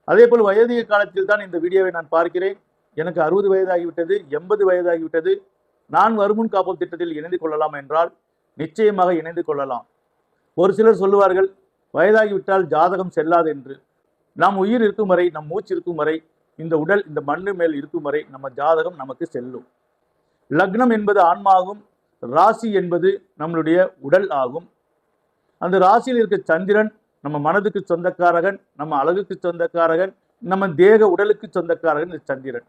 அதே போல் வயோதிக காலத்தில் தான் இந்த வீடியோவை நான் பார்க்கிறேன். எனக்கு 60 வயதாகிவிட்டது, 80 வயதாகிவிட்டது, நான் வருமுன் காப்போம் திட்டத்தில் இணைந்து கொள்ளலாம் என்றால் நிச்சயமாக இணைந்து கொள்ளலாம். ஒரு சிலர் சொல்லுவார்கள், வயதாகிவிட்டால் ஜாதகம் செல்லாது என்று. நாம் உயிர் இருக்கும் வரை, நம் மூச்சு இருக்கும் வரை, இந்த உடல் இந்த மண்ணு மேல் இருக்கும் வரை நம்ம ஜாதகம் நமக்கு செல்லும். லக்னம் என்பது ஆன்மாகும், ராசி என்பது நம்மளுடைய உடல் ஆகும். அந்த ராசியில் இருக்க சந்திரன் நம்ம மனதுக்கு சொந்தக்காரகன், நம்ம அழகுக்கு சொந்தக்காரகன், நம்ம தேக உடலுக்கு சொந்தக்காரகன் இந்த சந்திரன்.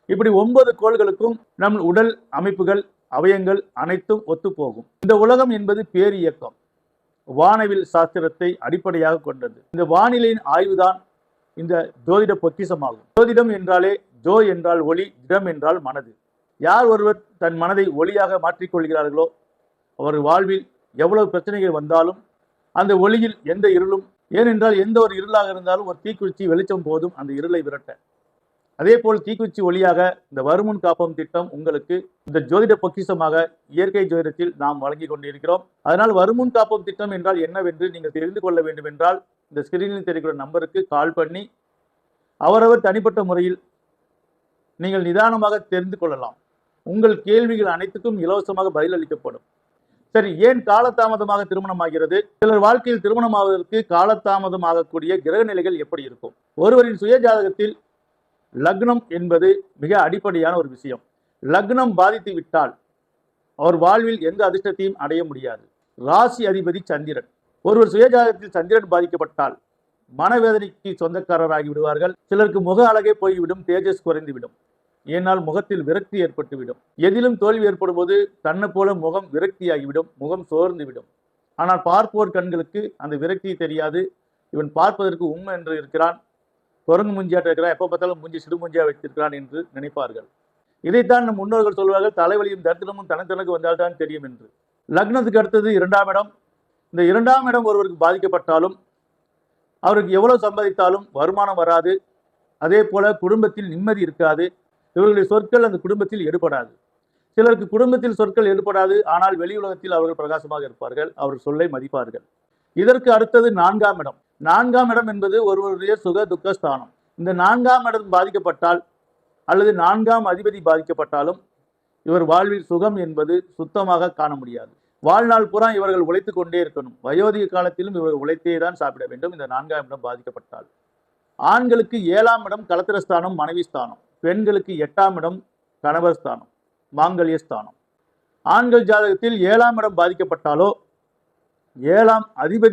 இப்படி 9 கோள்களுக்கும் நம் உடல் அமைப்புகள், அவயங்கள் அனைத்தும் ஒத்துப்போகும். இந்த உலகம் என்பது பேரியக்கம், வானவில் சாஸ்திரத்தை அடிப்படையாக கொண்டது. இந்த வானிலையின் ஆய்வுதான் இந்த ஜோதிட பொக்கிஷமாகும். ஜோதிடம் என்றாலே ஜோ என்றால் ஒளி, திடம் என்றால் மனது. யார் ஒருவர் தன் மனதை ஒளியாக மாற்றிக்கொள்கிறார்களோ அவர் வாழ்வில் எவ்வளவு பிரச்சனைகள் வந்தாலும் அந்த ஒளியில் எந்த இருளும், ஏனென்றால் எந்த ஒரு இருளாக இருந்தாலும் ஒரு தீக்குச்சி வெளிச்சம் போதும் அந்த இருளை விரட்ட. அதே போல் தீக்குச்சி ஒளியாக இந்த வருமுன் காப்போம் திட்டம் உங்களுக்கு இந்த ஜோதிட பொக்கிஷமாக இயற்கை ஜோதிடத்தில் நாம் வழங்கி கொண்டிருக்கிறோம். அதனால் வருமுன் காப்போம் திட்டம் என்றால் என்னவென்று நீங்கள் தெரிந்து கொள்ள வேண்டும் என்றால் இந்த ஸ்கிரீனில் தெரிகிற நம்பருக்கு கால் பண்ணி அவரவர் தனிப்பட்ட முறையில் நீங்கள் நிதானமாக தெரிந்து கொள்ளலாம். உங்கள் கேள்விகள் அனைத்துக்கும் இலவசமாக பதிலளிக்கப்படும். சரி, ஏன் காலதாமதமாக திருமணம் ஆகிறது? சிலர் வாழ்க்கையில் திருமணம் ஆவதற்கு காலதாமதம் ஆகக்கூடிய கிரக நிலைகள் எப்படி இருக்கும்? ஒருவரின் சுய ஜாதகத்தில் லக்னம் என்பது மிக அடிப்படையான ஒரு விஷயம். லக்னம் பாதித்து விட்டால் அவர் வாழ்வில் எந்த அதிர்ஷ்டத்தையும் அடைய முடியாது. ராசி அதிபதி சந்திரன். ஒருவர் சுய ஜாதகத்தில் சந்திரன் பாதிக்கப்பட்டால் மனவேதனைக்கு சொந்தக்காரராகி விடுவார்கள். சிலருக்கு முக அழகே போய்விடும், தேஜஸ் குறைந்துவிடும். ஏனால் முகத்தில் விரக்தி ஏற்பட்டுவிடும். எதிலும் தோல்வி ஏற்படும் போது தன்னை போல முகம் விரக்தியாகிவிடும், முகம் சோர்ந்துவிடும். ஆனால் பார்ப்போர் கண்களுக்கு அந்த விரக்தி தெரியாது. இவன் பார்ப்பதற்கு உண்மை என்று இருக்கிறான், குரங்கு மூஞ்சியாட்ட இருக்கிறான், எப்போ பார்த்தாலும் மூஞ்சி சிடுமூஞ்சியா வைத்திருக்கிறான் என்று நினைப்பார்கள். இதைத்தான் நம் முன்னோர்கள் சொல்வார்கள், தலைவலியும் தரித்திரமும் தனக்கு வந்தால்தான் தெரியும் என்று. லக்னத்துக்கு அடுத்தது 2ஆம் இடம். இந்த 2ஆம் இடம் ஒருவருக்கு பாதிக்கப்பட்டாலும் அவருக்கு எவ்வளவு சம்பாதித்தாலும் வருமானம் வராது. அதே போல குடும்பத்தில் நிம்மதி இருக்காது. இவர்களுடைய சொற்கள் அந்த குடும்பத்தில் எடுபடாது. சிலருக்கு குடும்பத்தில் சொற்கள் எடுபடாது, ஆனால் வெளி உலகத்தில் அவர்கள் பிரகாசமாக இருப்பார்கள், அவர் சொல்லை மதிப்பார்கள். இதற்கு அடுத்தது 4ஆம் இடம். 4ஆம் இடம் என்பது ஒருவருடைய சுக துக்க ஸ்தானம். இந்த 4ஆம் இடம் பாதிக்கப்பட்டால் அல்லது 4ஆம் அதிபதி பாதிக்கப்பட்டாலும் இவர் வாழ்வில் சுகம் என்பது சுத்தமாக காண முடியாது. வாழ்நாள் பூரா இவர்கள் உழைத்து கொண்டே இருக்கணும். வயோதிக காலத்திலும் இவர்கள் உழைத்தே தான் சாப்பிட வேண்டும். இந்த 4ஆம் இடம் பாதிக்கப்பட்டால் ஆண்களுக்கு 7ஆம் இடம் கலத்திரஸ்தானம், மனைவி ஸ்தானம். பெண்களுக்கு 8ஆம் இடம் கணவர் ஸ்தானம், மாங்கல்ய ஸ்தானம். ஆண்கள் ஜாதகத்தில் 7ஆம் இடம் பாதிக்கப்பட்டாலோ 7ஆம் அதிபதி